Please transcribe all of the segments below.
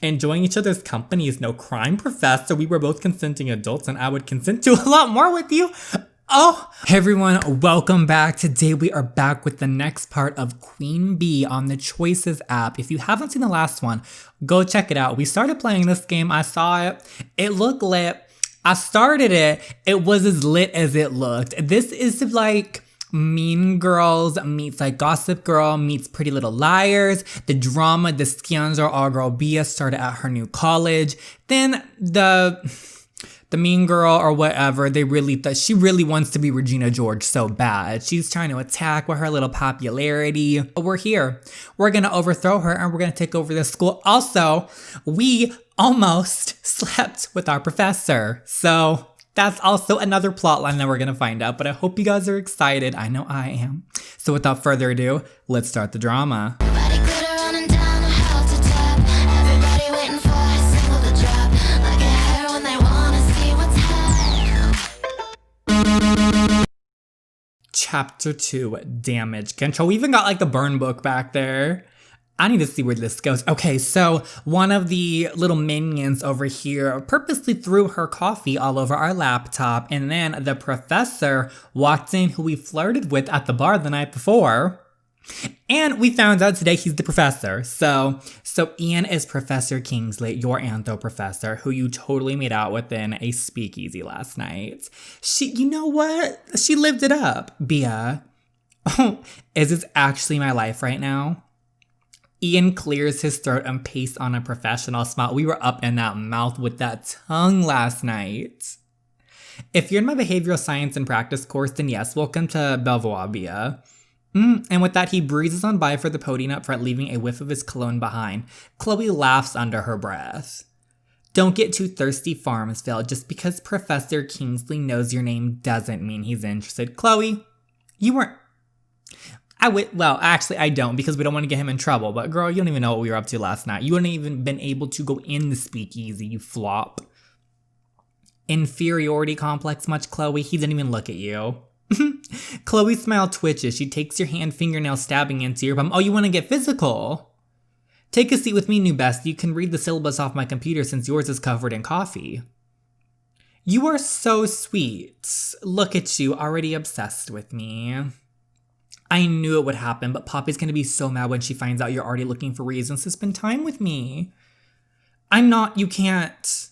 Enjoying each other's company is no crime, Professor. We were both consenting adults, and I would consent to a lot more with you. Oh, hey everyone, welcome back. Today we are back with the next part of Queen Bee on the Choices app. If you haven't seen the last one, go check it out. We started playing this game. I saw it. It looked lit. I started it. It was as lit as it looked. This is like Mean Girls meets like Gossip Girl meets Pretty Little Liars. The drama, the scandal, our girl Bia started at her new college. Then the mean girl or whatever, they really thought she really wants to be Regina George so bad. She's trying to attack with her little popularity. But we're here. We're gonna overthrow her and we're gonna take over the school. Also, we almost slept with our professor. So that's also another plot line that we're gonna find out, but I hope you guys are excited. I know I am. So without further ado, let's start the drama. Chapter 2, Damage Control. We even got like the burn book back there. I need to see where this goes. Okay, so one of the little minions over here purposely threw her coffee all over our laptop, and then the professor walked in, who we flirted with at the bar the night before. And we found out today he's the professor. So Ian is Professor Kingsley, your Antho professor, who you totally made out with in a speakeasy last night. You know what? She lived it up, Bia. Oh, is this actually my life right now? Ian clears his throat and pastes on a professional smile. We were up in that mouth with that tongue last night. If you're in my behavioral science and practice course, then yes, welcome to Belvoir, Bia. And with that, he breezes on by for the podium up front, leaving a whiff of his cologne behind. Chloe laughs under her breath. Don't get too thirsty, Farmsville. Just because Professor Kingsley knows your name doesn't mean he's interested. Chloe, you weren't... Well, actually, I don't, because we don't want to get him in trouble. But girl, you don't even know what we were up to last night. You wouldn't even been able to go in the speakeasy, you flop. Inferiority complex much, Chloe? He didn't even look at you. Chloe's smile twitches. She takes your hand, fingernail stabbing into your bum. Oh, you want to get physical? Take a seat with me, new bestie. You can read the syllabus off my computer since yours is covered in coffee. You are so sweet. Look at you, already obsessed with me. I knew it would happen, but Poppy's gonna be so mad when she finds out you're already looking for reasons to spend time with me. I'm not, you can't.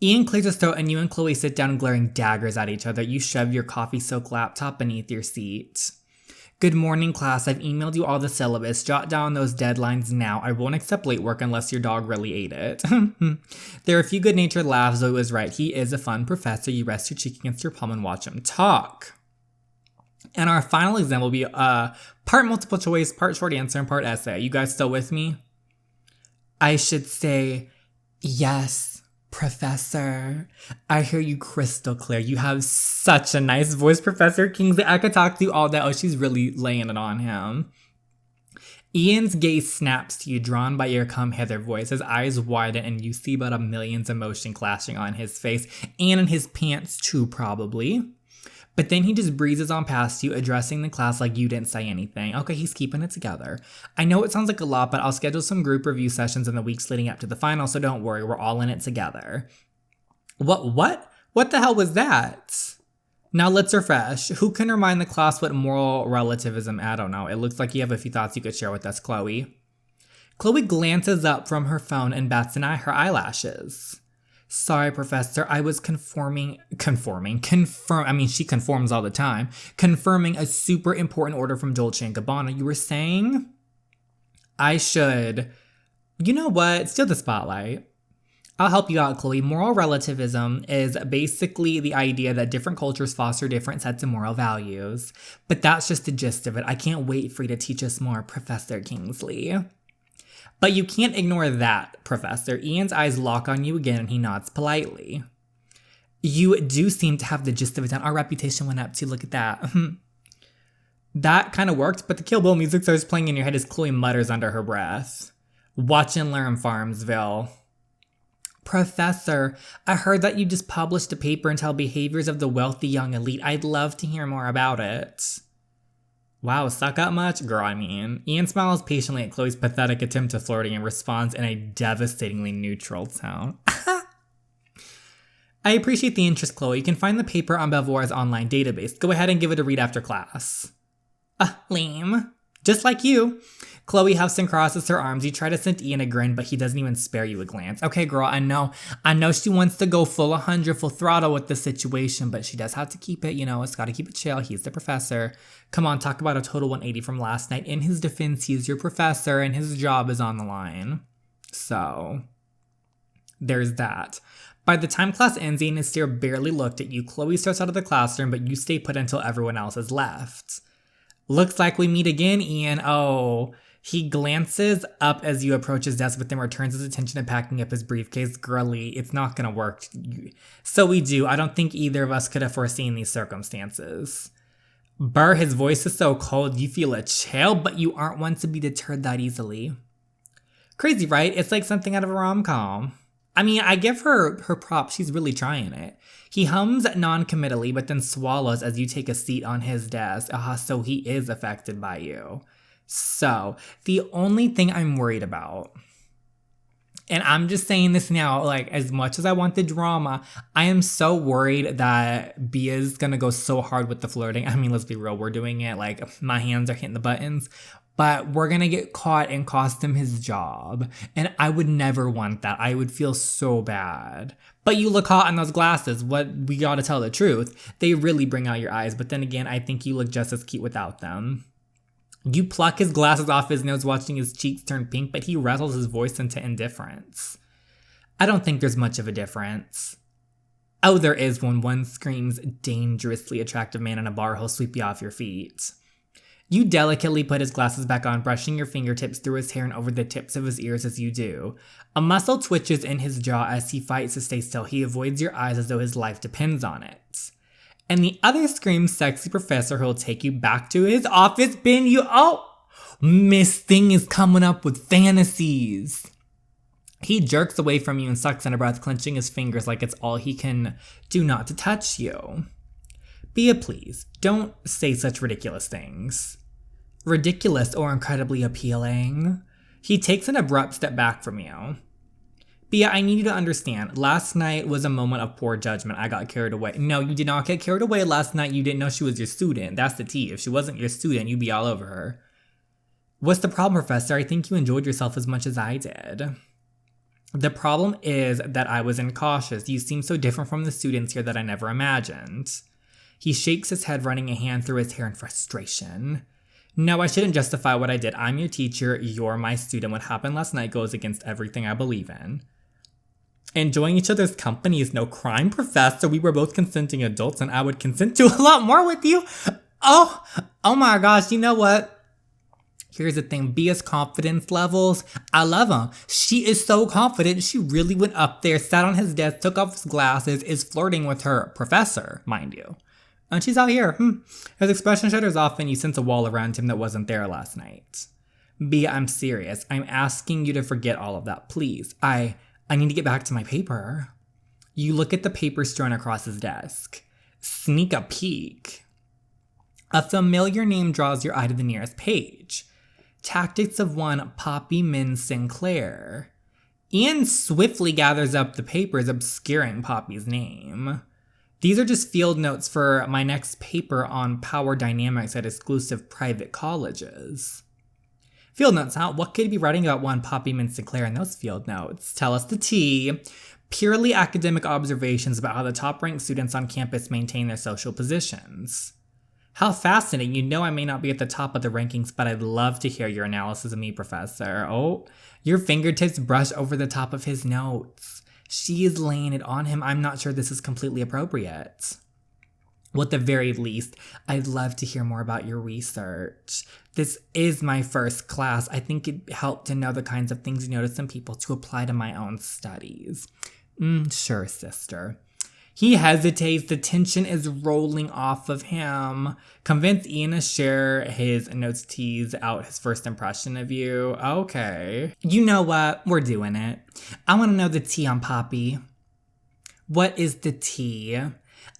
Ian clears his throat and you and Chloe sit down glaring daggers at each other. You shove your coffee-soaked laptop beneath your seat. Good morning, class. I've emailed you all the syllabus. Jot down those deadlines now. I won't accept late work unless your dog really ate it. There are a few good-natured laughs. Zoe was right. He is a fun professor. You rest your cheek against your palm and watch him talk. And our final exam will be part multiple choice, part short answer, and part essay. You guys still with me? I should say, yes, Professor. I hear you crystal clear. You have such a nice voice, Professor Kingsley. I could talk to you all day. Oh, she's really laying it on him. Ian's gaze snaps to you, drawn by your come hither voice. His eyes widen and you see about a million's emotion clashing on his face, and in his pants too, probably. But then he just breezes on past you, addressing the class like you didn't say anything. Okay, he's keeping it together. I know it sounds like a lot, but I'll schedule some group review sessions in the weeks leading up to the final, so don't worry, we're all in it together. What the hell was that? Now let's refresh. Who can remind the class what moral relativism? I don't know. It looks like you have a few thoughts you could share with us, Chloe. Chloe glances up from her phone and bats an eye her eyelashes. Sorry, Professor, I was she conforms all the time. Confirming a super important order from Dolce & Gabbana. You were saying? I should. You know what? Steal the spotlight. I'll help you out, Chloe. Moral relativism is basically the idea that different cultures foster different sets of moral values. But that's just the gist of it. I can't wait for you to teach us more, Professor Kingsley. But you can't ignore that, Professor. Ian's eyes lock on you again and he nods politely. You do seem to have the gist of it down. Our reputation went up too, look at that. That kind of worked, but the Kill Bill music starts playing in your head as Chloe mutters under her breath. Watch and learn, Farmsville. Professor, I heard that you just published a paper entitled Behaviors of the Wealthy Young Elite. I'd love to hear more about it. Wow, suck up much? Girl, I mean. Ian smiles patiently at Chloe's pathetic attempt to flirting and responds in a devastatingly neutral tone. I appreciate the interest, Chloe. You can find the paper on Belvoir's online database. Go ahead and give it a read after class. Lame. Just like you. Chloe huffs and crosses her arms. You try to send Ian a grin, but he doesn't even spare you a glance. Okay, girl, I know she wants to go full 100, full throttle with the situation, but she does have to keep it, it's gotta keep it chill. He's the professor. Come on, talk about a total 180 from last night. In his defense, he is your professor, and his job is on the line. So, there's that. By the time class ends, Ian and Esther barely looked at you. Chloe starts out of the classroom, but you stay put until everyone else has left. Looks like we meet again, Ian. Oh, he glances up as you approach his desk, but then returns his attention to packing up his briefcase. Girly, it's not gonna work. So we do. I don't think either of us could have foreseen these circumstances. Burr, his voice is so cold, you feel a chill, but you aren't one to be deterred that easily. Crazy, right? It's like something out of a rom-com. I mean, I give her props. She's really trying it. He hums non-committally, but then swallows as you take a seat on his desk. So he is affected by you. So, the only thing I'm worried about, and I'm just saying this now, like, as much as I want the drama, I am so worried that Bia's gonna go so hard with the flirting. I mean, let's be real, we're doing it, like, my hands are hitting the buttons, but we're gonna get caught and cost him his job. And I would never want that. I would feel so bad. But you look hot in those glasses. We gotta tell the truth. They really bring out your eyes, but then again, I think you look just as cute without them. You pluck his glasses off his nose, watching his cheeks turn pink, but he rattles his voice into indifference. I don't think there's much of a difference. Oh, there is when one screams, dangerously attractive man in a bar, he'll sweep you off your feet. You delicately put his glasses back on, brushing your fingertips through his hair and over the tips of his ears as you do. A muscle twitches in his jaw as he fights to stay still. He avoids your eyes as though his life depends on it. And the other screams, sexy professor who'll take you back to his office, bin you. Oh, Miss Thing is coming up with fantasies. He jerks away from you and sucks in a breath, clenching his fingers like it's all he can do not to touch you. Bia, please, don't say such ridiculous things. Ridiculous or incredibly appealing. He takes an abrupt step back from you. Bia, I need you to understand, last night was a moment of poor judgment. I got carried away. No, you did not get carried away last night. You didn't know she was your student. That's the tea. If she wasn't your student, you'd be all over her. What's the problem, Professor? I think you enjoyed yourself as much as I did. The problem is that I was incautious. You seem so different from the students here that I never imagined. He shakes his head, running a hand through his hair in frustration. No, I shouldn't justify what I did. I'm your teacher. You're my student. What happened last night goes against everything I believe in. Enjoying each other's company is no crime, Professor. We were both consenting adults, and I would consent to a lot more with you. Oh my gosh, you know what? Here's the thing, Bia's confidence levels, I love them. She is so confident, she really went up there, sat on his desk, took off his glasses, is flirting with her professor, mind you. And she's out here. His expression shutters off and you sense a wall around him that wasn't there last night. Bia, I'm serious. I'm asking you to forget all of that, please. I need to get back to my paper. You look at the paper strewn across his desk. Sneak a peek. A familiar name draws your eye to the nearest page. Tactics of one Poppy Min Sinclair. Ian swiftly gathers up the papers, obscuring Poppy's name. These are just field notes for my next paper on power dynamics at exclusive private colleges. Field notes, huh? What could you be writing about one Poppy Min Sinclair in those field notes? Tell us the tea. Purely academic observations about how the top-ranked students on campus maintain their social positions. How fascinating. You know I may not be at the top of the rankings, but I'd love to hear your analysis of me, Professor. Oh, your fingertips brush over the top of his notes. She is laying it on him. I'm not sure this is completely appropriate. Well, at the very least, I'd love to hear more about your research. This is my first class. I think it'd help to know the kinds of things you notice in people to apply to my own studies. Sure, sister. He hesitates. The tension is rolling off of him. Convince Ian to share his notes, tease out his first impression of you. Okay. You know what? We're doing it. I want to know the tea on Poppy. What is the tea?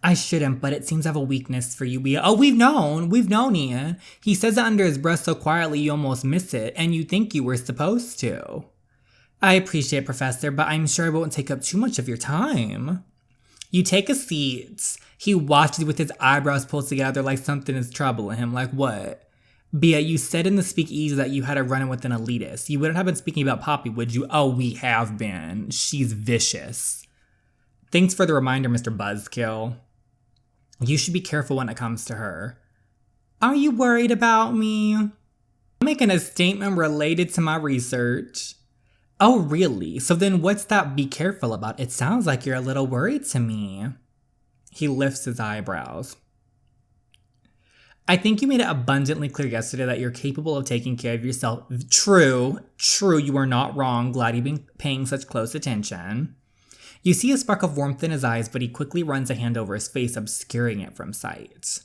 I shouldn't, but it seems I have a weakness for you, Bea. Oh, we've known, Ian. He says it under his breath so quietly you almost miss it, and you think you were supposed to. I appreciate it, Professor, but I'm sure I won't take up too much of your time. You take a seat. He watches you with his eyebrows pulled together like something is troubling him. Like what? Bea, you said in the speakeasy that you had a run-in with an elitist. You wouldn't have been speaking about Poppy, would you? Oh, we have been. She's vicious. Thanks for the reminder, Mr. Buzzkill. You should be careful when it comes to her. Are you worried about me? I'm making a statement related to my research. Oh, really? So then what's that be careful about? It sounds like you're a little worried to me. He lifts his eyebrows. I think you made it abundantly clear yesterday that you're capable of taking care of yourself. True, you are not wrong. Glad you've been paying such close attention. You see a spark of warmth in his eyes, but he quickly runs a hand over his face, obscuring it from sight.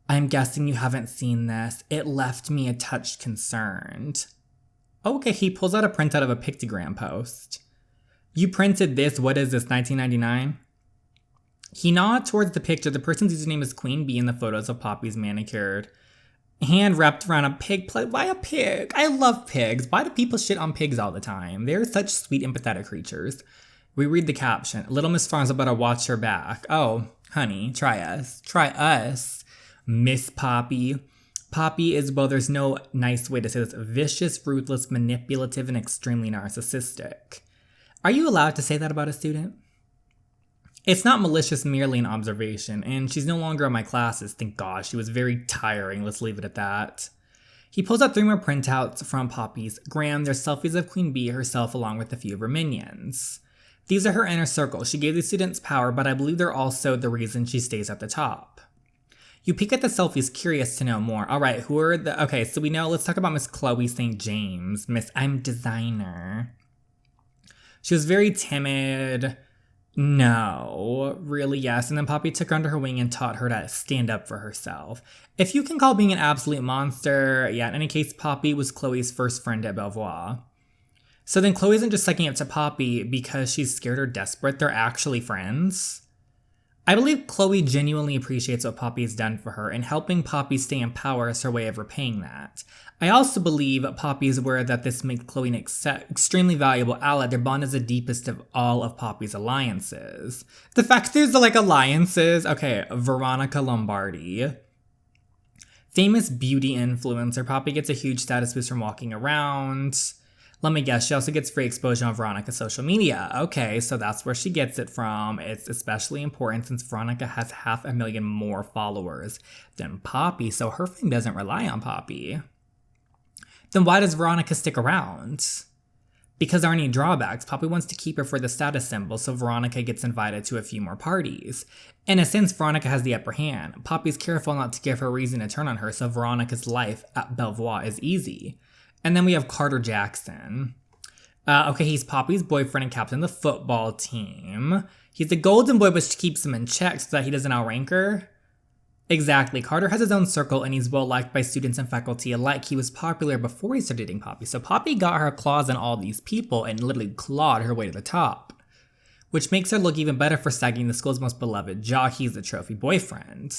I'm guessing you haven't seen this. It left me a touch concerned. Okay, he pulls out a printout of a pictogram post. You printed this, what is this, 1999? He nods towards the picture. The person's username is Queen Bee in the photos of Poppy's manicured hand wrapped around a pig. Why a pig? I love pigs. Why do people shit on pigs all the time? They're such sweet, empathetic creatures. We read the caption. Little Miss Farms better watch her back. Oh, honey, try us. Try us, Miss Poppy. Poppy is, well, there's no nice way to say this, vicious, ruthless, manipulative, and extremely narcissistic. Are you allowed to say that about a student? It's not malicious, merely an observation, and she's no longer in my classes, thank God. She was very tiring, let's leave it at that. He pulls out 3 more printouts from Poppy's gram. They're selfies of Queen Bee herself along with a few of her minions. These are her inner circle. She gave these students power, but I believe they're also the reason she stays at the top. You peek at the selfies, curious to know more. All right, who are the... Okay, so we know, let's talk about Miss Chloe St. James. Miss I'm designer. She was very timid. No, really, yes. And then Poppy took her under her wing and taught her to stand up for herself. If you can call being an absolute monster, yeah, in any case, Poppy was Chloe's first friend at Belvoir. So then Chloe isn't just sucking up to Poppy because she's scared or desperate. They're actually friends. I believe Chloe genuinely appreciates what Poppy's done for her, and helping Poppy stay in power is her way of repaying that. I also believe Poppy is aware that this makes Chloe an extremely valuable ally. Their bond is the deepest of all of Poppy's alliances. The fact there's alliances. Okay, Veronica Lombardi. Famous beauty influencer. Poppy gets a huge status boost from walking around. Let me guess, she also gets free exposure on Veronica's social media. Okay, so that's where she gets it from. It's especially important since Veronica has 500,000 more followers than Poppy, so her fame doesn't rely on Poppy. Then why does Veronica stick around? Because there aren't any drawbacks. Poppy wants to keep her for the status symbol, so Veronica gets invited to a few more parties. In a sense, Veronica has the upper hand. Poppy's careful not to give her a reason to turn on her, so Veronica's life at Belvoir is easy. And then we have Carter Jackson. Okay, he's Poppy's boyfriend and captain of the football team. He's a golden boy, but she keeps him in check so that he doesn't outrank her. Exactly. Carter has his own circle, and he's well-liked by students and faculty alike. He was popular before he started dating Poppy. So Poppy got her claws on all these people and literally clawed her way to the top. Which makes her look even better for sagging the school's most beloved jock. He's the trophy boyfriend,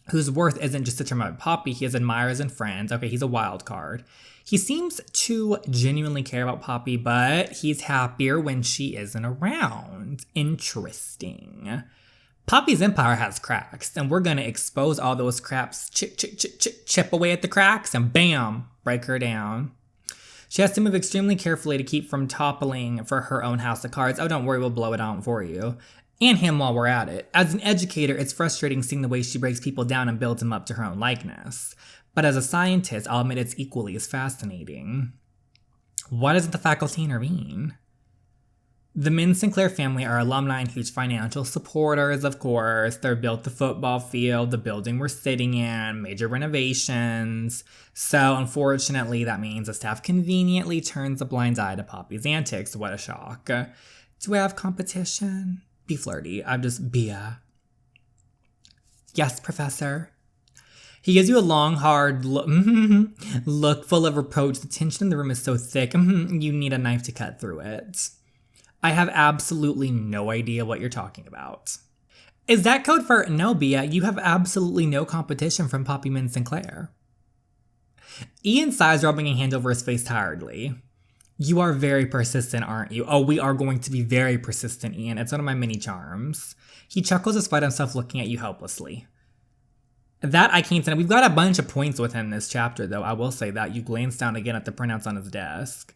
whose worth isn't just determined by Poppy. He has admirers and friends. Okay, he's a wild card. He seems to genuinely care about Poppy, but he's happier when she isn't around. Interesting. Poppy's empire has cracks, and we're gonna expose all those cracks, chip away at the cracks, and bam, break her down. She has to move extremely carefully to keep from toppling for her own house of cards. Oh, don't worry, we'll blow it out for you. And him while we're at it. As an educator, it's frustrating seeing the way she breaks people down and builds them up to her own likeness. But as a scientist, I'll admit it's equally as fascinating. Why doesn't the faculty intervene? The Min Sinclair family are alumni and huge financial supporters, of course. They built the football field, the building we're sitting in, major renovations. So unfortunately, that means the staff conveniently turns a blind eye to Poppy's antics. What a shock. Do we have competition? Be flirty. I'm just Bea. Yes, Professor. He gives you a long, hard look full of reproach. The tension in the room is so thick. You need a knife to cut through it. I have absolutely no idea what you're talking about. Is that code for no, Bia? You have absolutely no competition from Poppy Min Sinclair. Ian sighs, rubbing a hand over his face tiredly. You are very persistent, aren't you? Oh, we are going to be very persistent, Ian. It's one of my mini charms. He chuckles despite himself looking at you helplessly. That I can't stand. We've got a bunch of points with him this chapter, though. I will say that. You glance down again at the printouts on his desk.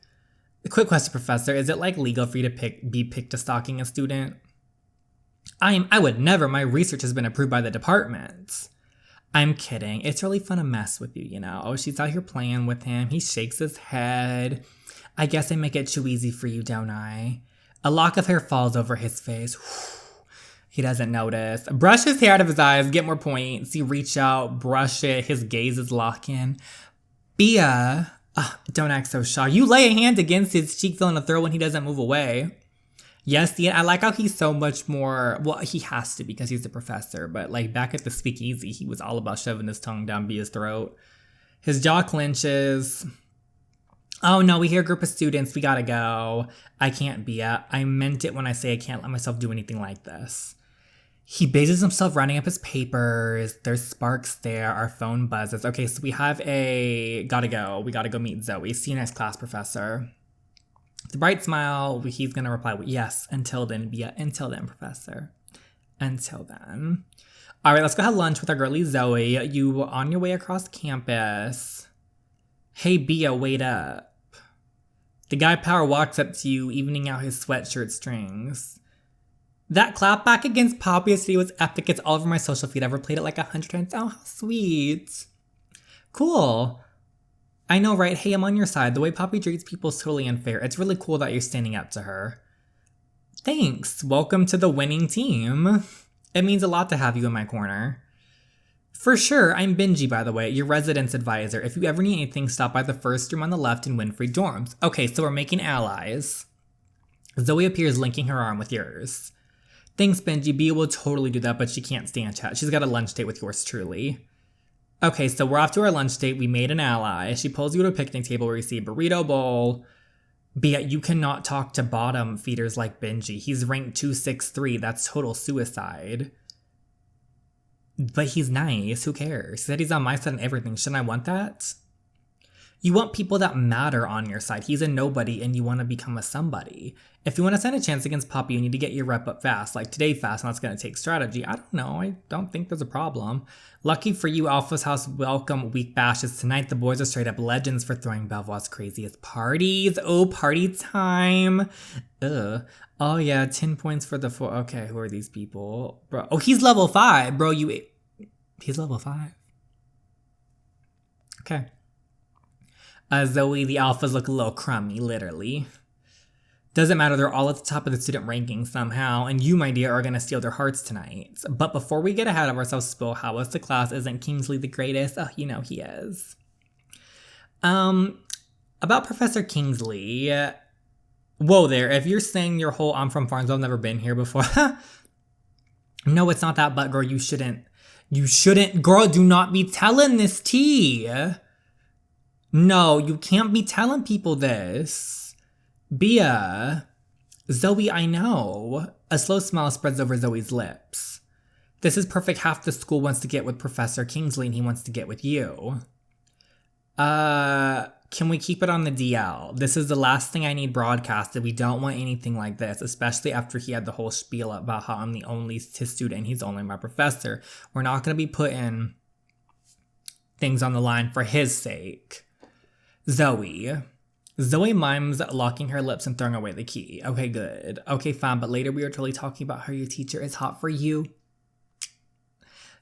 A quick question, Professor. Is it like legal for you to be picked to stalking a student? I would never. My research has been approved by the department. I'm kidding. It's really fun to mess with you, you know. Oh, she's out here playing with him. He shakes his head. I guess I make it too easy for you, don't I? A lock of hair falls over his face. He doesn't notice. Brush his hair out of his eyes, get more points. You reach out, brush it. His gaze is locking. Bia, don't act so shy. You lay a hand against his cheek, feeling a thrill when he doesn't move away. Yes, Ian, I like how he's so much more, well, he has to because he's the professor, but like back at the speakeasy, he was all about shoving his tongue down Bia's throat. His jaw clenches. Oh no, we hear a group of students, we gotta go. I can't, Bia. I meant it when I say I can't let myself do anything like this. He busies himself rounding up his papers. There's sparks there. Our phone buzzes. Okay, so we have gotta go. We gotta go meet Zoe. See you next class, Professor. With a bright smile, he's gonna reply with, yes, until then, Bia. Until then, Professor. Until then. All right, let's go have lunch with our girlie Zoe. You on your way across campus. Hey, Bia, wait up. The guy power walks up to you, evening out his sweatshirt strings. That clapback against Poppy yesterday was epic. It's all over my social feed. I've replayed it like 100 times. Oh, how sweet. Cool. I know, right? Hey, I'm on your side. The way Poppy treats people is totally unfair. It's really cool that you're standing up to her. Thanks. Welcome to the winning team. It means a lot to have you in my corner. For sure. I'm Benji, by the way, your residence advisor. If you ever need anything, stop by the first room on the left in Winfrey Dorms. Okay, so we're making allies. Zoe appears, linking her arm with yours. Thanks, Benji. Bia will totally do that, but she can't stay in chat. She's got a lunch date with yours truly. Okay, so we're off to our lunch date. We made an ally. She pulls you to a picnic table where you see a burrito bowl. Bia, you cannot talk to bottom feeders like Benji. He's ranked 263. That's total suicide. But he's nice. Who cares? He said he's on my side and everything. Shouldn't I want that? You want people that matter on your side. He's a nobody and you want to become a somebody. If you want to stand a chance against Poppy, you need to get your rep up fast. Like today fast, and that's going to take strategy. I don't know. I don't think there's a problem. Lucky for you, Alpha's House welcome week bashes. Tonight, the boys are straight up legends for throwing Belvoir's craziest parties. Oh, party time. Ugh. Oh yeah, 10 points for the 4. Okay, who are these people? Bro. Oh, he's level 5. Bro, he's level 5. Okay. Zoe, the alphas look a little crummy, literally. Doesn't matter, they're all at the top of the student ranking somehow, and you, my dear, are gonna steal their hearts tonight. But before we get ahead of ourselves, Spill, how was the class? Isn't Kingsley the greatest? Oh, you know he is. About Professor Kingsley, whoa there, if you're saying your whole I'm from Farnsville, I've never been here before. No, it's not that, but girl, you shouldn't, girl, do not be telling this tea. No, you can't be telling people this. Bia. Zoe, I know. A slow smile spreads over Zoe's lips. This is perfect. Half the school wants to get with Professor Kingsley and he wants to get with you. Can we keep it on the DL? This is the last thing I need broadcasted. We don't want anything like this, especially after he had the whole spiel about how I'm the only his student and he's only my professor. We're not going to be putting things on the line for his sake. Zoe mimes locking her lips and throwing away the key. Okay, good. Okay, fine, but later we are totally talking about how your teacher is hot for you.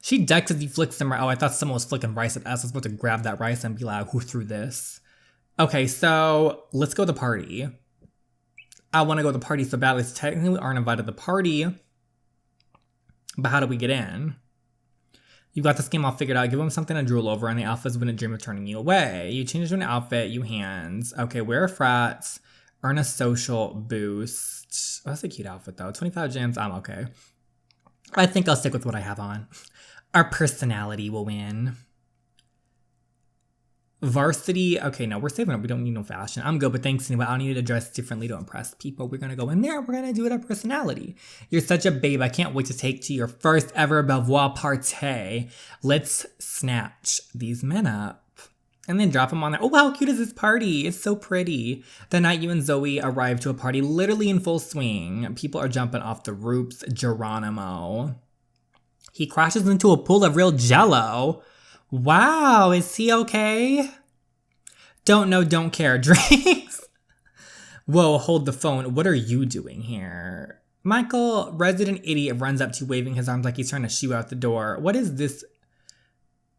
She ducks as he flicks them. Oh, I thought someone was flicking rice at us. I was about to grab that rice and be like, who threw this? Okay, so let's go to the party. I want to go to the party so badly. So technically we aren't invited to the party. But how do we get in? You got this game all figured out. Give them something to drool over, and the alphas wouldn't dream of turning you away. You change into an outfit, you hands. Okay, wear a frats, earn a social boost. Oh, that's a cute outfit, though. 25 gems, I'm okay. I think I'll stick with what I have on. Our personality will win. Varsity, okay, no, we're saving up. We don't need no fashion. I'm good, but thanks anyway. I don't need to dress differently to impress people. We're gonna go in there. We're gonna do it our personality. You're such a babe. I can't wait to take to your first ever Belvoir party. Let's snatch these men up. And then drop them on there. Oh, how cute is this party? It's so pretty. The night you and Zoe arrive to a party literally in full swing. People are jumping off the roofs. Geronimo. He crashes into a pool of real Jello. Wow, is he okay? Don't know, don't care. Drinks. Whoa, hold the phone. What are you doing here? Michael, resident idiot, runs up to you waving his arms like he's trying to shoo out the door. What is this?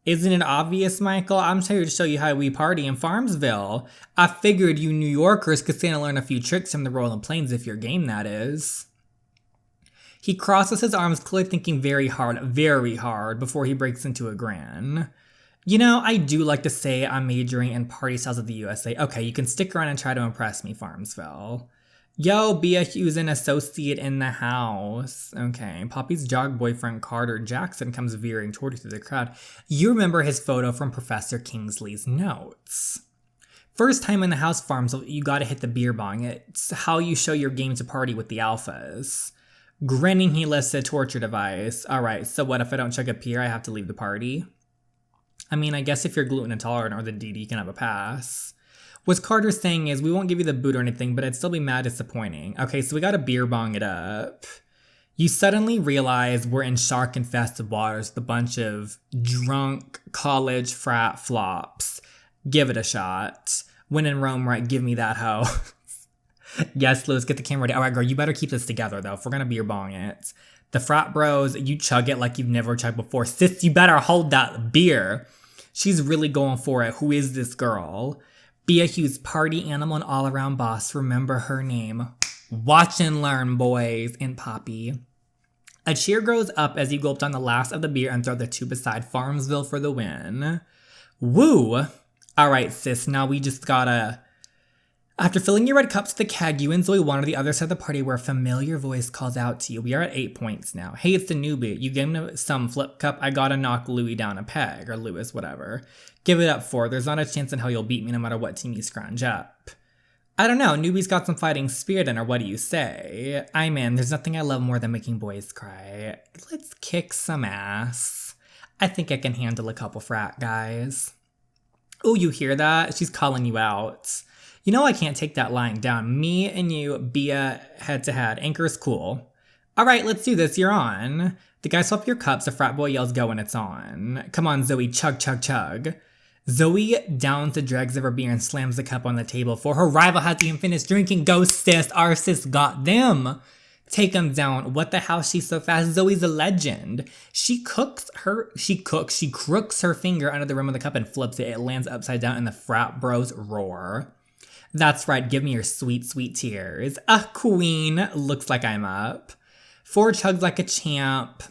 Isn't it obvious, Michael? I'm here to show you how we party in Farmsville. I figured you New Yorkers could stand to learn a few tricks from the Rolling Plains if your game, that is. He crosses his arms, clearly thinking very hard before he breaks into a grin. You know, I do like to say I'm majoring in party styles of the USA. Okay, you can stick around and try to impress me, Farmsville. Yo, Bea Hughes, an associate in the house. Okay, Poppy's jog boyfriend Carter Jackson comes veering toward you through the crowd. You remember his photo from Professor Kingsley's notes. First time in the house, Farmsville, you gotta hit the beer bong. It's how you show your game to party with the alphas. Grinning, he lists a torture device. Alright, so what if I don't chug a beer, I have to leave the party? I mean, I guess if you're gluten intolerant or the DD, you can have a pass. What Carter's saying is, we won't give you the boot or anything, but it'd still be mad disappointing. Okay, so we gotta beer bong it up. You suddenly realize we're in shark-infested waters with a bunch of drunk college frat flops. Give it a shot. When in Rome, right, give me that hoe. Yes, Lewis, get the camera ready. All right, girl, you better keep this together, though, if we're gonna beer bong it. The frat bros, you chug it like you've never chugged before. Sis, you better hold that beer. She's really going for it. Who is this girl? Bea Hughes, party animal and all-around boss. Remember her name. Watch and learn, boys. And Poppy. A cheer grows up as you gulp down the last of the beer and throw the two beside Farmsville for the win. Woo! Alright, sis, now we just gotta... After filling your red cups to the keg, you and Zoe wander the other side of the party where a familiar voice calls out to you. We are at 8 points now. Hey, it's the newbie. You gave him some flip cup. I gotta knock Louie down a peg. Or Lewis, whatever. Give it up for. There's not a chance in hell you'll beat me no matter what team you scrounge up. I don't know. Newbie's got some fighting spirit in her. What do you say? I'm in. There's nothing I love more than making boys cry. Let's kick some ass. I think I can handle a couple frat guys. Oh, you hear that? She's calling you out. You know I can't take that lying down. Me and you, Bea, head to head. Anchor's cool. All right, let's do this. You're on. The guy swap your cups. The frat boy yells go and it's on. Come on, Zoe. Chug, chug, chug. Zoe downs the dregs of her beer and slams the cup on the table for her rival hasn't even finished drinking. Go, sis. Our sis got them. Take them down. What the hell? She's so fast. Zoe's a legend. She crooks her finger under the rim of the cup and flips it. It lands upside down and the frat bros roar. That's right, give me your sweet, sweet tears. Queen, looks like I'm up. Ford chugs like a champ.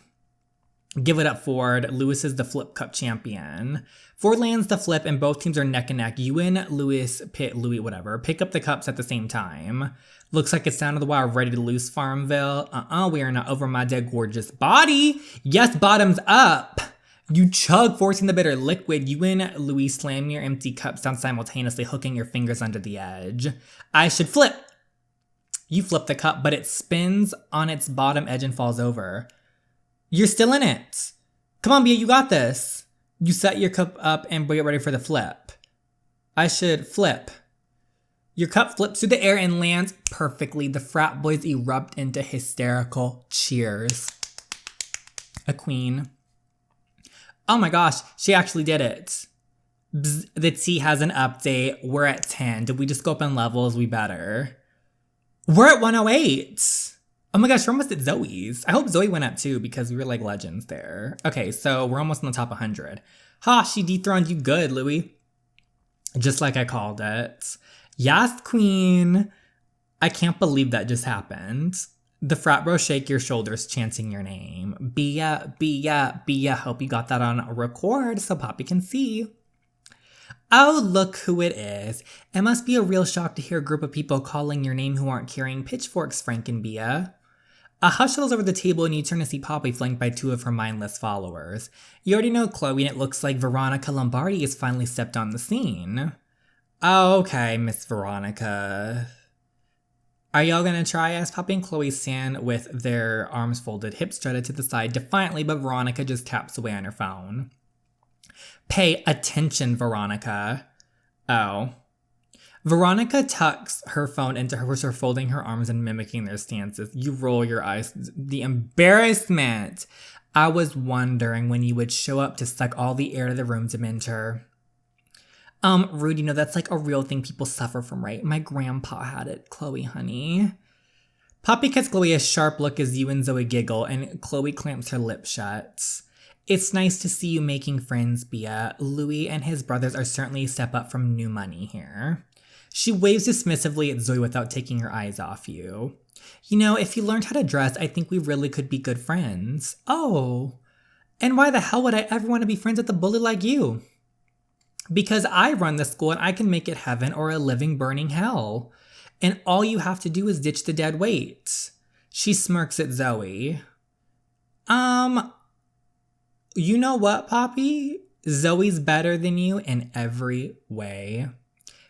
Give it up, Ford. Lewis is the flip cup champion. Ford lands the flip and both teams are neck and neck. You and Louie, whatever, pick up the cups at the same time. Looks like it's down to the wire, ready to lose Farmville. We are not over my dead gorgeous body. Yes, bottoms up. You chug, forcing the bitter liquid. You and Louis slam your empty cups down simultaneously, hooking your fingers under the edge. I should flip. You flip the cup, but it spins on its bottom edge and falls over. You're still in it. Come on, Bea, you got this. You set your cup up and get ready for the flip. I should flip. Your cup flips through the air and lands perfectly. The frat boys erupt into hysterical cheers. A queen. Oh my gosh, she actually did it. Bzz, the T has an update. We're at 10. Did we just go up in levels? We better. We're at 108. Oh my gosh, we're almost at Zoe's. I hope Zoe went up too because we were like legends there. Okay, so we're almost in the top 100. Ha, she dethroned you good, Louie. Just like I called it. Yes, queen. I can't believe that just happened. The frat bros shake your shoulders, chanting your name. Bea, Bea, Bea. Hope you got that on record so Poppy can see. Oh, look who it is. It must be a real shock to hear a group of people calling your name who aren't carrying pitchforks, Frank and Bea. A hush settles over the table and you turn to see Poppy flanked by 2 of her mindless followers. You already know Chloe and it looks like Veronica Lombardi has finally stepped on the scene. Oh, okay, Miss Veronica. Are y'all gonna try? As Poppy and Chloe stand with their arms folded, hips strutted to the side defiantly, but Veronica just taps away on her phone. Pay attention, Veronica. Oh. Veronica tucks her phone into her, folding her arms and mimicking their stances. You roll your eyes. The embarrassment. I was wondering when you would show up to suck all the air to the room, Dementor. Rude, that's like a real thing people suffer from, right? My grandpa had it, Chloe, honey. Poppy cuts Chloe a sharp look as you and Zoe giggle, and Chloe clamps her lips shut. It's nice to see you making friends, Bia. Louis and his brothers are certainly a step up from new money here. She waves dismissively at Zoe without taking her eyes off you. If you learned how to dress, I think we really could be good friends. Oh, and why the hell would I ever want to be friends with a bully like you? Because I run the school and I can make it heaven or a living burning hell. And all you have to do is ditch the dead weight. She smirks at Zoe. You know what, Poppy? Zoe's better than you in every way.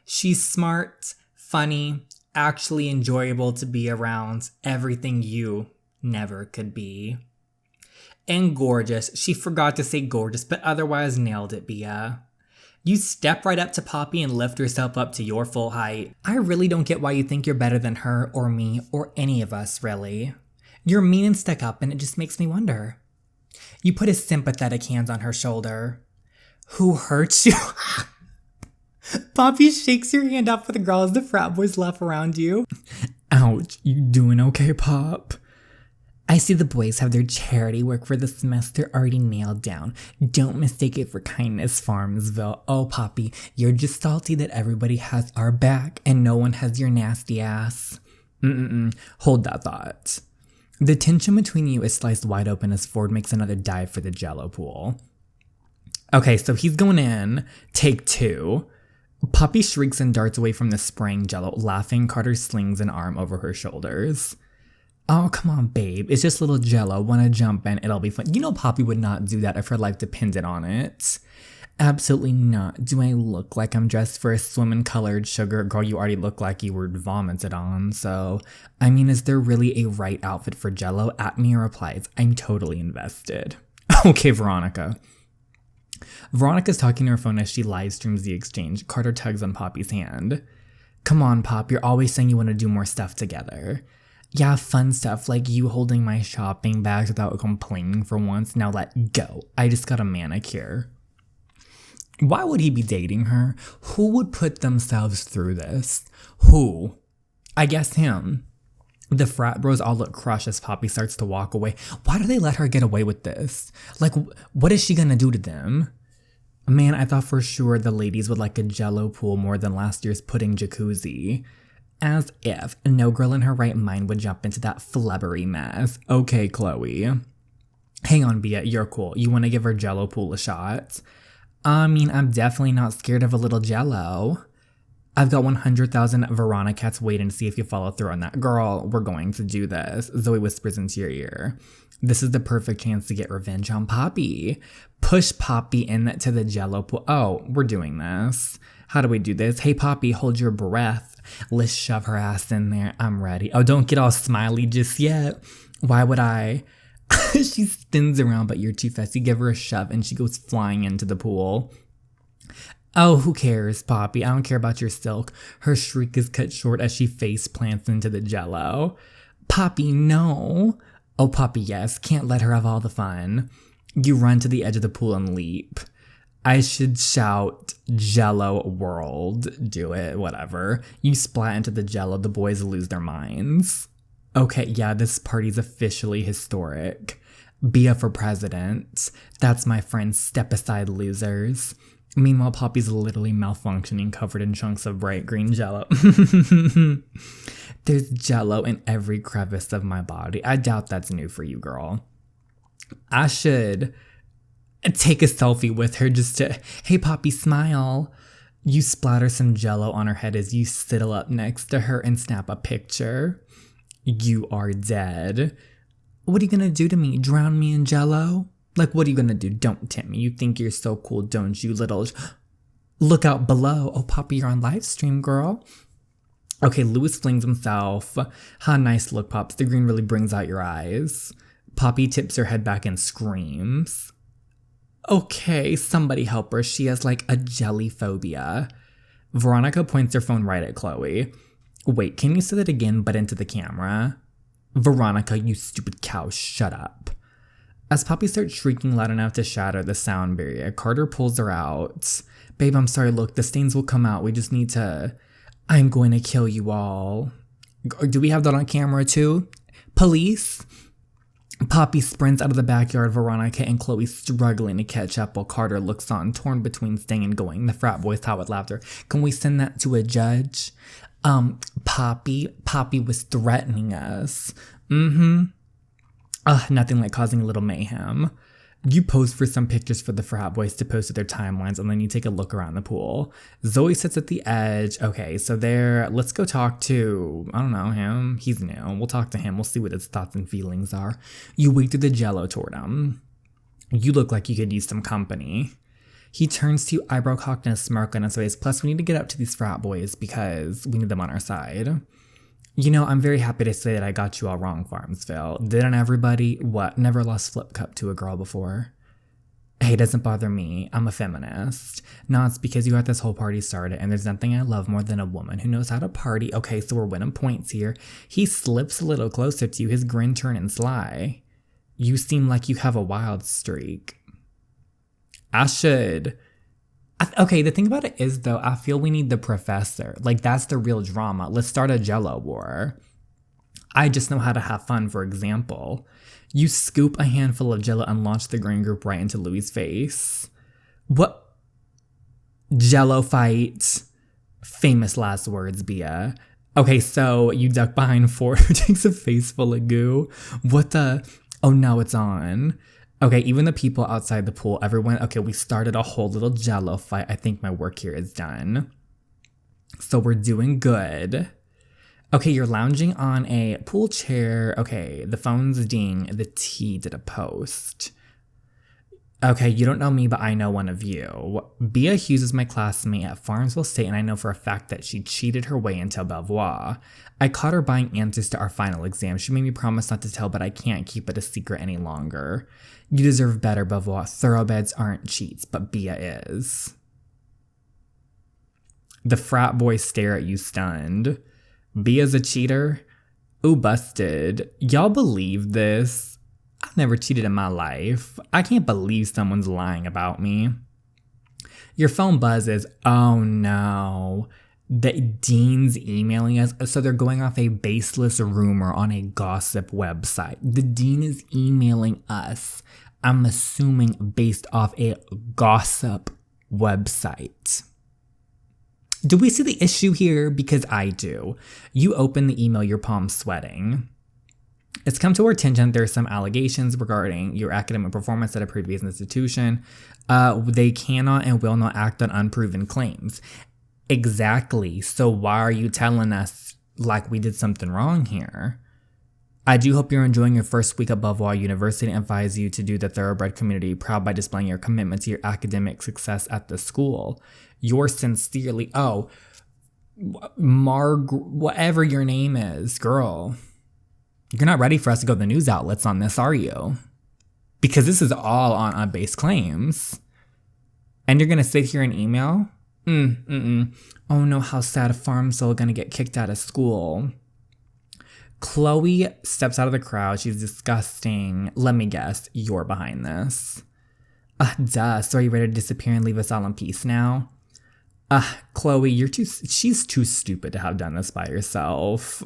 She's smart, funny, actually enjoyable to be around, everything you never could be. And gorgeous. She forgot to say gorgeous, but otherwise nailed it, Bia. You step right up to Poppy and lift yourself up to your full height. I really don't get why you think you're better than her or me or any of us, really. You're mean and stuck up and it just makes me wonder. You put a sympathetic hand on her shoulder. Who hurt you? Poppy shakes your hand off with the girl as the frat boys laugh around you. Ouch, you doing okay, Pop? I see the boys have their charity work for the semester already nailed down. Don't mistake it for kindness, Farmsville. Oh, Poppy, you're just salty that everybody has our back and no one has your nasty ass. Hold that thought. The tension between you is sliced wide open as Ford makes another dive for the Jello Pool. Okay, so he's going in. Take 2. Poppy shrieks and darts away from the spraying Jello. Laughing, Carter slings an arm over her shoulders. Oh, come on, babe. It's just little Jello. Wanna jump in? It'll be fun. Poppy would not do that if her life depended on it. Absolutely not. Do I look like I'm dressed for a swim-colored sugar? Girl, you already look like you were vomited on, so... is there really a right outfit for Jello? Atmia replies, I'm totally invested. Okay, Veronica. Veronica's talking to her phone as she live streams the exchange. Carter tugs on Poppy's hand. Come on, Pop. You're always saying you want to do more stuff together. Yeah, fun stuff like you holding my shopping bags without complaining for once. Now let go. I just got a manicure. Why would he be dating her? Who would put themselves through this? Who? I guess him. The frat bros all look crushed as Poppy starts to walk away. Why do they let her get away with this? Like, what is she gonna do to them? Man, I thought for sure the ladies would like a Jello pool more than last year's pudding jacuzzi. As if no girl in her right mind would jump into that flubbery mess. Okay, Chloe. Hang on, Bia, you're cool. You want to give her Jello pool a shot? I'm definitely not scared of a little Jello. I've got 100,000 Veronicats waiting to see if you follow through on that. Girl, we're going to do this. Zoe whispers into your ear. This is the perfect chance to get revenge on Poppy. Push Poppy into the Jello pool. Oh, we're doing this. How do we do this? Hey, Poppy, hold your breath. Let's shove her ass in there. I'm ready. Oh, don't get all smiley just yet. Why would I? She spins around, but you're too fast. You give her a shove and she goes flying into the pool. Oh, who cares, Poppy? I don't care about your silk. Her shriek is cut short as she face plants into the Jello. Poppy, no. Oh, Poppy, yes. Can't let her have all the fun. You run to the edge of the pool and leap. I should shout, Jello world. Do it, whatever. You splat into the Jello. The boys lose their minds. Okay, yeah, this party's officially historic. Bia for president. That's my friend. Step aside, losers. Meanwhile, Poppy's literally malfunctioning, covered in chunks of bright green Jello. There's Jello in every crevice of my body. I doubt that's new for you, girl. I should take a selfie with her just to, hey, Poppy, smile. You splatter some Jello on her head as you sidle up next to her and snap a picture. You are dead. What are you gonna do to me? Drown me in Jello? Like, what are you gonna do? Don't tempt me. You think you're so cool, don't you, little... Look out below. Oh, Poppy, you're on live stream, girl. Okay, Louis flings himself. How nice look, Pops. The green really brings out your eyes. Poppy tips her head back and screams. Okay, somebody help her. She has like a jelly phobia. Veronica points her phone right at Chloe. Wait, can you say that again, but into the camera? Veronica, you stupid cow, shut up. As Poppy starts shrieking loud enough to shatter the sound barrier, Carter pulls her out. Babe, I'm sorry, look, the stains will come out. We just need to... I'm going to kill you all. Do we have that on camera too? Police? Poppy sprints out of the backyard, Veronica and Chloe struggling to catch up while Carter looks on, torn between staying and going. The frat boys howl with laughter. Can we send that to a judge? Poppy was threatening us. Nothing like causing a little mayhem. You pose for some pictures for the frat boys to post to their timelines, and then you take a look around the pool. Zoe sits at the edge. Okay, so let's go talk to, I don't know, him. He's new. We'll talk to him. We'll see what his thoughts and feelings are. You wave through the Jello toward him. You look like you could use some company. He turns to you, eyebrow cocked and a smirk on his face. Plus, we need to get up to these frat boys because we need them on our side. You know, I'm very happy to say that I got you all wrong, Farmsville. Didn't everybody? What? Never lost flip cup to a girl before? Hey, it doesn't bother me. I'm a feminist. No, it's because you got this whole party started, and there's nothing I love more than a woman who knows how to party. Okay, so we're winning points here. He slips a little closer to you, his grin turning sly. You seem like you have a wild streak. Okay, the thing about it is, though, I feel we need the professor. Like, that's the real drama. Let's start a Jello war. I just know how to have fun, for example. You scoop a handful of Jello and launch the green group right into Louis' face. What? Jello Fight. Famous last words, Bia. Okay, so you duck behind Ford, who takes a face full of goo. What the? Oh, now it's on. Okay, even the people outside the pool, everyone, okay, we started a whole little Jello fight. I think my work here is done. So we're doing good. Okay, you're lounging on a pool chair. Okay, the phone's ding. The T did a post. Okay, you don't know me, but I know one of you. Bea Hughes is my classmate at Farmsville State, and I know for a fact that she cheated her way into Belvoir. I caught her buying answers to our final exam. She made me promise not to tell, but I can't keep it a secret any longer. You deserve better, Belvoir. Thoroughbreds aren't cheats, but Bea is. The frat boys stare at you stunned. Bea's a cheater? Ooh, busted. Y'all believe this? I've never cheated in my life. I can't believe someone's lying about me. Your phone buzzes. Oh no. The dean's emailing us. So they're going off a baseless rumor on a gossip website. The dean is emailing us. I'm assuming based off a gossip website. Do we see the issue here? Because I do. You open the email, your palms sweating. It's come to our attention there are some allegations regarding your academic performance at a previous institution. They cannot and will not act on unproven claims. Exactly. So why are you telling us like we did something wrong here? I do hope you're enjoying your first week at Belvoir University and advise you to do the thoroughbred community proud by displaying your commitment to your academic success at the school. Yours sincerely, whatever your name is, girl. You're not ready for us to go to the news outlets on this, are you? Because this is all on base claims. And you're going to sit here and email? Oh no, how sad. Farmsville gonna get kicked out of school. Chloe steps out of the crowd. She's disgusting. Let me guess, you're behind this. Duh. So are you ready to disappear and leave us all in peace now? Chloe, she's too stupid to have done this by herself.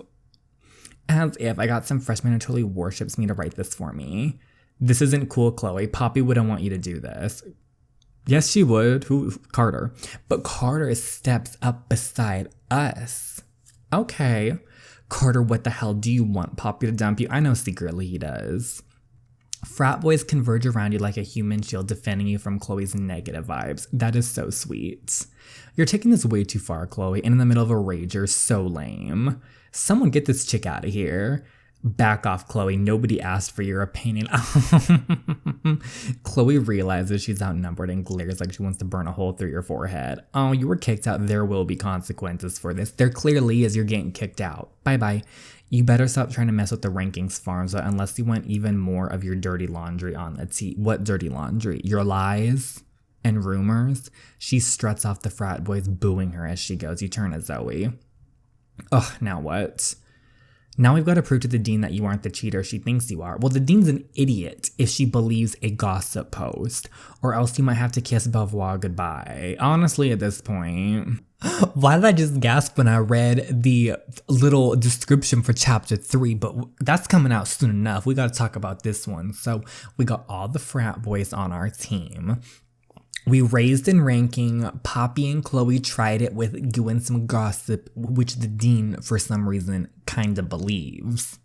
As if I got some freshman who totally worships me to write this for me. This isn't cool, Chloe. Poppy wouldn't want you to do this. Yes, she would. Who? Carter. But Carter steps up beside us. Okay. Carter, what the hell do you want Poppy to dump you? I know secretly he does. Frat boys converge around you like a human shield, defending you from Chloe's negative vibes. That is so sweet. You're taking this way too far, Chloe, and in the middle of a rage, you're so lame. Someone get this chick out of here. Back off, Chloe. Nobody asked for your opinion. Chloe realizes she's outnumbered and glares like she wants to burn a hole through your forehead. Oh, you were kicked out. There will be consequences for this. There clearly is. You're getting kicked out. Bye-bye. You better stop trying to mess with the rankings, Farmza, unless you want even more of your dirty laundry on the tee. What dirty laundry? Your lies and rumors? She struts off the frat boys, booing her as she goes. You turn to Zoe. Ugh, now what? Now we've got to prove to the dean that you aren't the cheater she thinks you are. Well, the dean's an idiot if she believes a gossip post, or else you might have to kiss Belvoir goodbye. Honestly, at this point. Why did I just gasp when I read the little description for chapter 3? But that's coming out soon enough. We got to talk about this one. So we got all the frat boys on our team. We raised in ranking. Poppy and Chloe tried it with doing some gossip, which the dean, for some reason, kind of believes.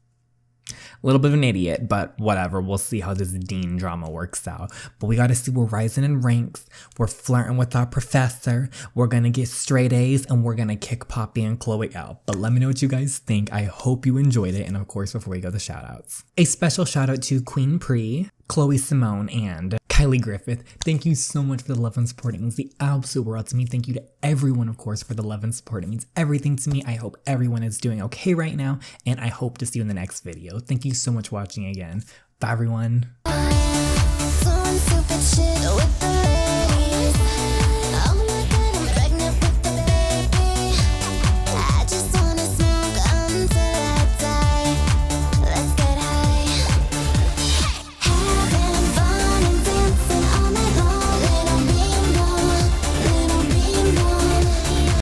A little bit of an idiot, but whatever. We'll see how this dean drama works out. But we gotta see we're rising in ranks. We're flirting with our professor. We're gonna get straight A's, and we're gonna kick Poppy and Chloe out. But let me know what you guys think. I hope you enjoyed it. And of course, before we go, the shoutouts. A special shout out to Queen Pre, Chloe Simone, and Kylie Griffith. Thank you so much for the love and support. It means the absolute world to me. Thank you to everyone, of course, for the love and support. It means everything to me. I hope everyone is doing okay right now, and I hope to see you in the next video. Thank you so much for watching again. Bye, everyone.